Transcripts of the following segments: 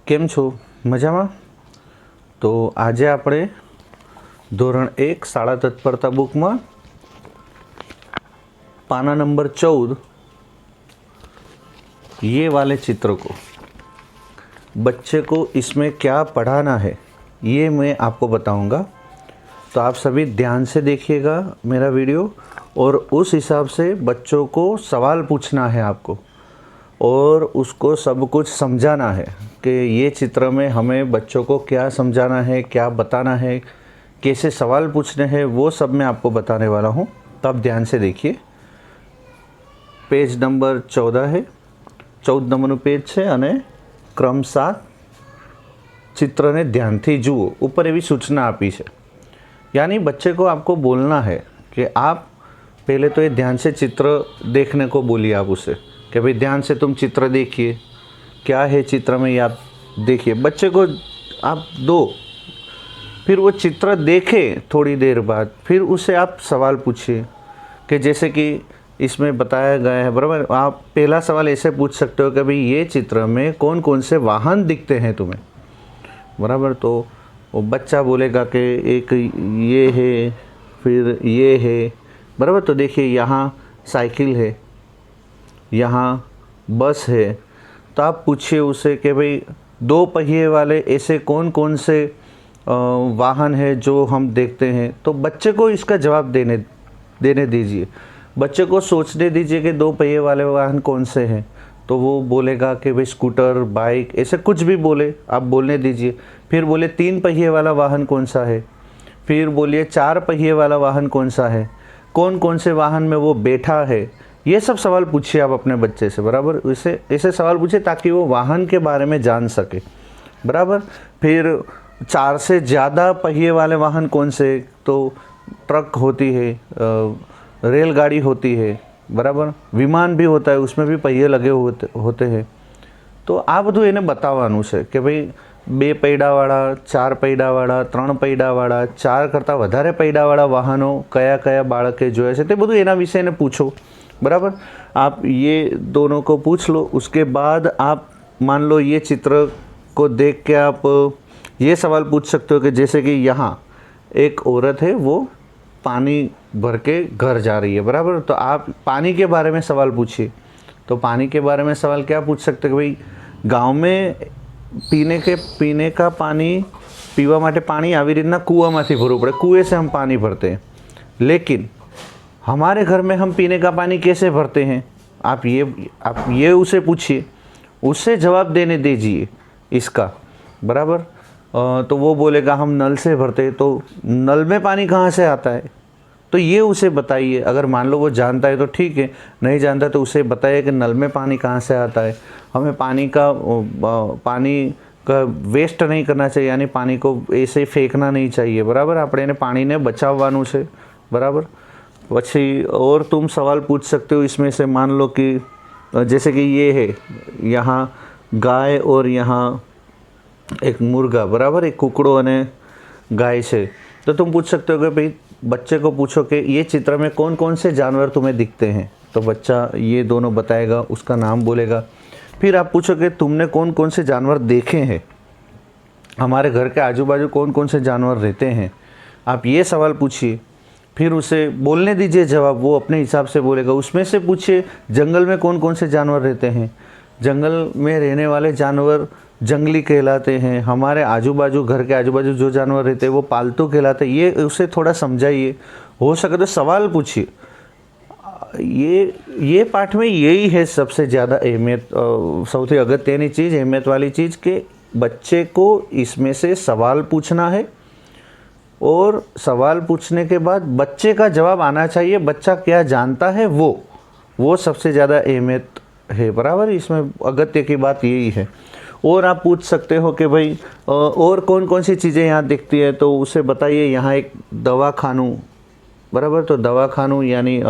કેમ છો? મજામાં? તો આજે આપણે ધોરણ 1 શાળા તત્પરતા બુકમાં पाना नंबर 14 ये वाले चित्र को बच्चे को इसमें क्या पढ़ाना है ये मैं आपको बताऊंगा। तो आप सभी ध्यान से देखिएगा मेरा वीडियो और उस हिसाब से बच्चों को सवाल पूछना है आपको और उसको सब कुछ समझाना है कि ये चित्र में हमें बच्चों को क्या समझाना है, क्या बताना है, कैसे सवाल पूछने हैं, वो सब मैं आपको बताने वाला हूँ। तो आप ध्यान से देखिए। पेज नंबर 14 है, 14 नंबरનું પેજ છે અને ક્રમ 7 चित्रને ધ્યાનથી જુઓ। ऊपर એવી સૂચના આપી છે, यानी बच्चे को आपको बोलना है कि आप पहले तो ये ध्यान से चित्र देखने को बोलिए आप उसे कि भाई ध्यान से तुम चित्र देखिए, क्या है चित्र में ये आप देखिए। बच्चे को आप दो, फिर वो चित्र देखे थोड़ी देर बाद, फिर उसे आप सवाल पूछिए कि जैसे कि इसमें बताया गया है, बराबर। आप पहला सवाल ऐसे पूछ सकते हो कि भाई ये चित्र में कौन कौन से वाहन दिखते हैं तुम्हें, बराबर। तो वो बच्चा बोलेगा कि एक ये है, फिर ये है, बराबर। तो देखिए यहाँ साइकिल है, यहाँ बस है। तो आप पूछिए उसे कि भाई दो पहिए वाले ऐसे कौन कौन से वाहन है जो हम देखते हैं। तो बच्चे को इसका जवाब देने दीजिए, बच्चे को सोचने दीजिए कि दो पहिए वाले वाहन कौन से हैं। तो वो बोलेगा कि भाई स्कूटर, बाइक, ऐसे कुछ भी बोले, आप बोलने दीजिए। फिर बोले 3 पहिए वाला वाहन कौन सा है, फिर बोलिए 4 पहिए वाला वाहन कौन सा है, कौन कौन से वाहन में वो बैठा है। ये सब सवाल पूछिए आप अपने बच्चे से, बराबर। ऐसे सवाल पूछिए ताकि वो वाहन के बारे में जान सके, बराबर। फिर 4 से ज़्यादा पहिए वाले वाहन कौन से, तो ट्रक होती है, रेलगाड़ी होती है, बराबर। विमान भी होता है, उसमें भी पहिए लगे होते हैं। तो आ બધું એને બતાવવાનું છે કે ભાઈ 2 પૈડાવાળા, 4 પૈડાવાળા, 3 પૈડાવાળા, 4 કરતાં વધારે પૈડાવાળા વાહનો કયા કયા બાળકે જોયા છે તે બધું એના વિશે એને પૂછો, बराबर। आप ये दोनों को पूछ लो। उसके बाद आप मान लो ये चित्र को देख के आप ये सवाल पूछ सकते हो कि जैसे कि यहाँ एक औरत है, वो पानी भर के घर जा रही है, बराबर। तो आप पानी के बारे में सवाल पूछिए। तो पानी के बारे में सवाल क्या पूछ सकते हैं कि भाई गांव में पीने का पानी पीवा माटे पानी આવી રીતના કૂવામાંથી ભરવું પડે, कुएं से हम पानी भरते हैं। लेकिन हमारे घर में हम पीने का पानी कैसे भरते हैं, आप ये उसे पूछिए, उससे जवाब देने दीजिए इसका, बराबर। तो वो बोलेगा हम नल से भरते हैं। तो नल में पानी कहाँ से आता है, तो ये उसे बताइए। अगर मान लो वो जानता है तो ठीक है, नहीं जानता तो उसे बताइए कि नल में पानी कहाँ से आता है। हमें पानी का वेस्ट नहीं करना चाहिए, यानी पानी को ऐसे ही फेंकना नहीं चाहिए, बराबर। આપણે એને પાણીને બચાવવાનું છે, बराबर। પછી और तुम सवाल पूछ सकते हो इसमें से। मान लो कि जैसे कि ये है, यहाँ गाय और यहाँ एक मुर्गा, बराबर, एक कुकड़ो अने गाय से। तो तुम पूछ सकते हो कि भाई बच्चे को पूछो कि ये चित्र में कौन कौन से जानवर तुम्हें दिखते हैं। तो बच्चा ये दोनों बताएगा, उसका नाम बोलेगा। फिर आप पूछो कि तुमने कौन कौन से जानवर देखे हैं, हमारे घर के आजू बाजू कौन कौन से जानवर रहते हैं। आप ये सवाल पूछिए, फिर उसे बोलने दीजिए जवाब, वो अपने हिसाब से बोलेगा। उसमें से पूछिए जंगल में कौन कौन से जानवर रहते हैं। जंगल में रहने वाले जानवर जंगली कहलाते हैं। हमारे आजू बाजू, घर के आजू बाजू जो जानवर रहते हैं वो पालतू कहलाते हैं। ये उसे थोड़ा समझाइए, हो सके तो सवाल पूछिए। ये पाठ में यही है सबसे ज़्यादा अहमियत, સૌથી અગત્યની चीज़, अहमियत वाली चीज़ कि बच्चे को इसमें से सवाल पूछना है और सवाल पूछने के बाद बच्चे का जवाब आना चाहिए। बच्चा क्या जानता है वो सबसे ज़्यादा अहमियत है, बराबर। इसमें अगत्य की बात यही है। और आप पूछ सकते हो कि भाई और कौन कौन सी चीज़ें यहाँ दिखती है। तो उसे बताइए यहाँ एक दवाखानु, बराबर। तो दवाखानु यानी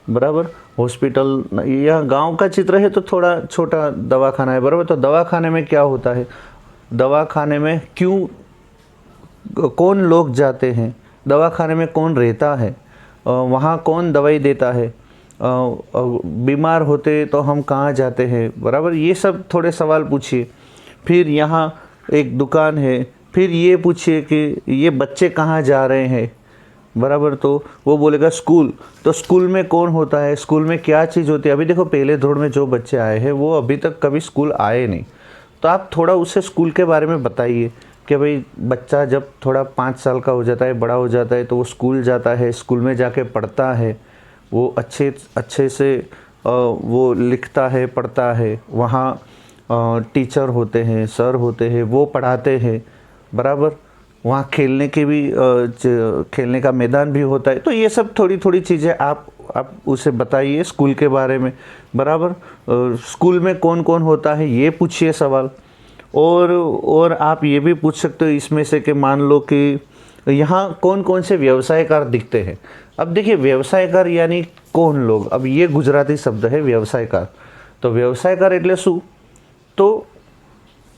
बराबर हॉस्पिटल, यह गांव का चित्र है तो थोड़ा छोटा दवाखाना है, बराबर। तो दवाखाने में क्या होता है, दवाखाने में कौन लोग जाते हैं, दवाखाने में कौन रहता है, वहाँ कौन दवाई देता है, बीमार होते तो हम कहाँ जाते हैं, बराबर। ये सब थोड़े सवाल पूछिए। फिर यहाँ एक दुकान है, फिर ये पूछिए कि ये बच्चे कहाँ जा रहे हैं, बराबर। तो वो बोलेगा स्कूल। तो स्कूल में कौन होता है, स्कूल में क्या चीज़ होती है। अभी देखो पहले दौर में जो बच्चे आए हैं वो अभी तक कभी स्कूल आए नहीं, तो आप थोड़ा उससे स्कूल के बारे में बताइए कि भाई बच्चा जब थोड़ा 5 साल का हो जाता है, बड़ा हो जाता है, तो वो स्कूल जाता है, स्कूल में जाके पढ़ता है, वो अच्छे से वो लिखता है, पढ़ता है, वहाँ टीचर होते हैं, सर होते हैं, वो पढ़ाते हैं, बराबर। वहाँ खेलने के भी खेलने का मैदान भी होता है। तो ये सब थोड़ी थोड़ी चीज़ें आप उसे बताइए स्कूल के बारे में, बराबर। स्कूल में कौन कौन होता है ये पूछिए सवाल। और आप ये भी पूछ सकते हो इसमें से कि मान लो कि यहाँ कौन कौन से व्यवसायकार दिखते हैं। अब देखिए व्यवसायकार यानी कौन लोग, अब ये गुजराती शब्द है व्यवसायकार। तो व्यवसायकार એટલે શું, तो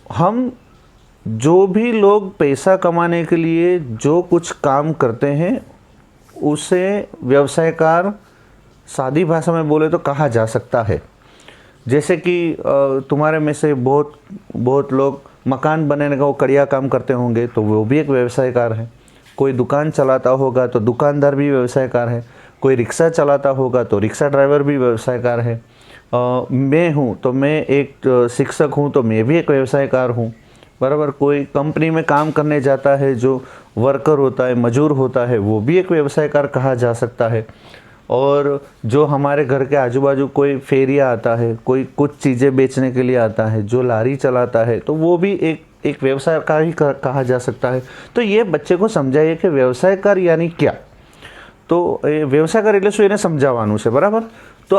हम जो भी लोग पैसा कमाने के लिए जो कुछ काम करते हैं उसे व्यवसायकार सादी भाषा में बोले तो कहा जा सकता है। जैसे कि तुम्हारे में से बहुत लोग मकान बनाने का वो कड़िया काम करते होंगे, तो वो भी एक व्यवसायकार है। कोई दुकान चलाता होगा तो दुकानदार भी व्यवसायकार है। कोई रिक्शा चलाता होगा तो रिक्शा ड्राइवर भी व्यवसायकार है। मैं हूँ तो मैं एक शिक्षक हूँ, तो मैं भी एक व्यवसायकार हूँ, बराबर। कोई कंपनी में काम करने जाता है, जो वर्कर होता है, मजदूर होता है, वो भी एक व्यवसायकार कहा जा सकता है। और जो हमारे घर के आजू बाजू कोई फेरिया आता है, कोई कुछ चीज़ें बेचने के लिए आता है, जो लारी चलाता है, तो वो भी एक व्यवसायकार ही कहा जा सकता है। तो ये बच्चे को समझाइए कि व्यवसायकार यानी क्या। तो व्यवसायकार એટલે શું એને સમજાવવાનું છે, બરાબર। તો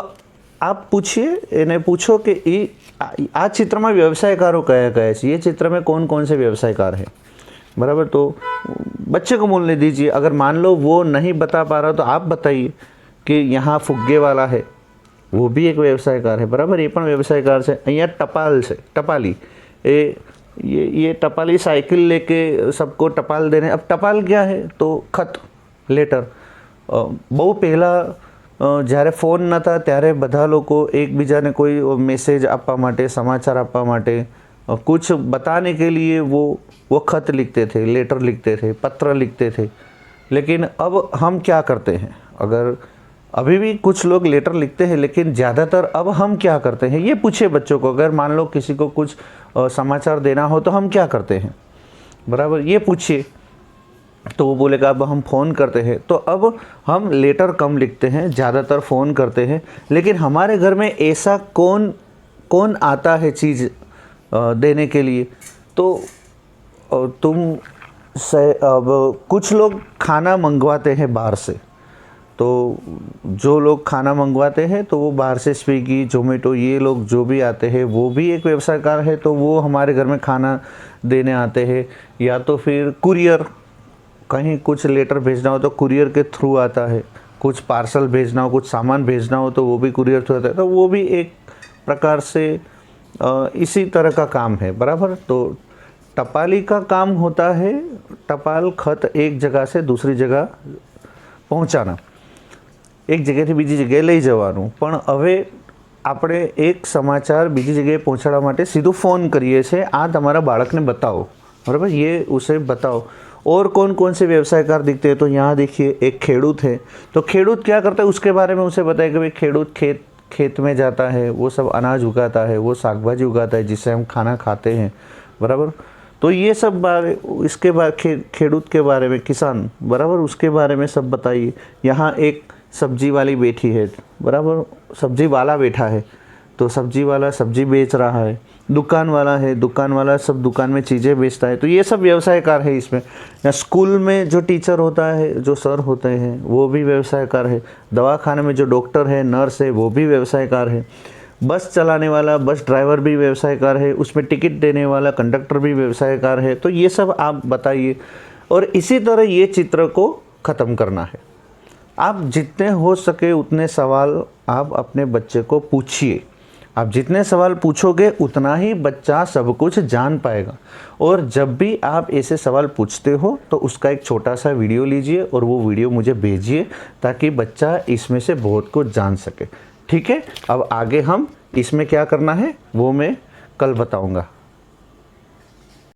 આપ પૂછिए, એને પૂછો कि આ ચિત્રમાં વ્યવસાયકારો કયા કયા છે, ये चित्र में कौन कौन से व्यवसायकार हैं, बराबर। तो बच्चे को बोलने दीजिए। अगर मान लो वो नहीं बता पा रहा तो आप बताइए कि यहाँ फुग्गे वाला है, वो भी एक व्यवसायकार है, बराबर। ये पण व्यवसायकार છે। અહીંયા टपाल છે, टपाली, ये टपाली साइकिल लेके सबको टपाल देने। अब टपाल क्या है, तो खत, लेटर। બહુ પહેલાં જ્યારે ફોન નહોતા ત્યારે બધા લોકો એકબીજાને કોઈ મેસેજ આપવા માટે, સમાચાર આપવા માટે, कुछ बताने के लिए वो खत लिखते थे, लेटर लिखते थे, पत्र लिखते थे। लेकिन अब हम क्या करते हैं, अगर अभी भी कुछ लोग लेटर लिखते हैं, लेकिन ज़्यादातर अब हम क्या करते हैं ये पूछिए बच्चों को। अगर मान लो किसी को कुछ समाचार देना हो तो हम क्या करते हैं, बराबर, ये पूछिए। तो वो बोलेगा अब हम फ़ोन करते हैं। तो अब हम लेटर कम लिखते हैं, ज़्यादातर फ़ोन करते हैं। लेकिन हमारे घर में ऐसा कौन आता है चीज़ देने के लिए। तो अब कुछ लोग खाना मंगवाते हैं बाहर से। तो जो लोग खाना मंगवाते हैं तो वो बाहर से स्विगी, जोमेटो, ये लोग जो भी आते हैं वो भी एक व्यवसायकार है। तो वो हमारे घर में खाना देने आते हैं। या तो फिर कुरियर, कहीं कुछ लेटर भेजना हो तो कुरियर के थ्रू आता है। कुछ पार्सल भेजना हो, कुछ सामान भेजना हो तो वो भी कुरियर थ्रू आता है। तो वो भी एक प्रकार से इसी तरह का काम है, बराबर। तो टपाली का काम होता है टपाल, खत एक जगह से दूसरी जगह पहुंचाना, एक जगह बीजी जगह लई जवानुं। पण हवे આપણે એક સમાચાર બીજી જગ્યાએ પહોંચાડવા માટે सीधુं फ़ोन करिए छे, आ तमारा बाळकने बताओ, बराबर, ये उसे बताओ। और कौन कौन से व्यवसायकार दिखते हैं, तो यहाँ देखिए एक खेडूत है। तो खेडूत क्या करता है उसके बारे में उसे बताए कि भाई खेडूत खेत में जाता है, वो सब अनाज उगाता है, वो शाकभाजी उगाता है जिससे हम खाना खाते हैं, बराबर। तो ये सब इसके बारे खेडूत के बारे में, किसान, बराबर, उसके बारे में सब बताइए। यहाँ एक सब्जी वाली बैठी है, बराबर, सब्जी वाला बैठा है, तो सब्जी वाला सब्जी बेच रहा है। दुकान वाला है, दुकान वाला सब दुकान में चीज़ें बेचता है। तो ये सब व्यवसायकार है इसमें। या स्कूल में जो टीचर होता है, जो सर होते हैं, वो भी व्यवसायकार है। दवाखाने में जो डॉक्टर है, नर्स है, वो भी व्यवसायकार है। बस चलाने वाला बस ड्राइवर भी व्यवसायकार है। उसमें टिकट देने वाला कंडक्टर भी व्यवसायकार है। तो ये सब आप बताइए। और इसी तरह ये चित्र को ख़त्म करना है। आप जितने हो सके उतने सवाल आप अपने बच्चे को पूछिए। आप जितने सवाल पूछोगे उतना ही बच्चा सब कुछ जान पाएगा। और जब भी आप ऐसे सवाल पूछते हो तो उसका एक छोटा सा वीडियो लीजिए और वो वीडियो मुझे भेजिए, ताकि बच्चा इसमें से बहुत कुछ जान सके। ठीक है, अब आगे हम इसमें क्या करना है वो मैं कल बताऊंगा।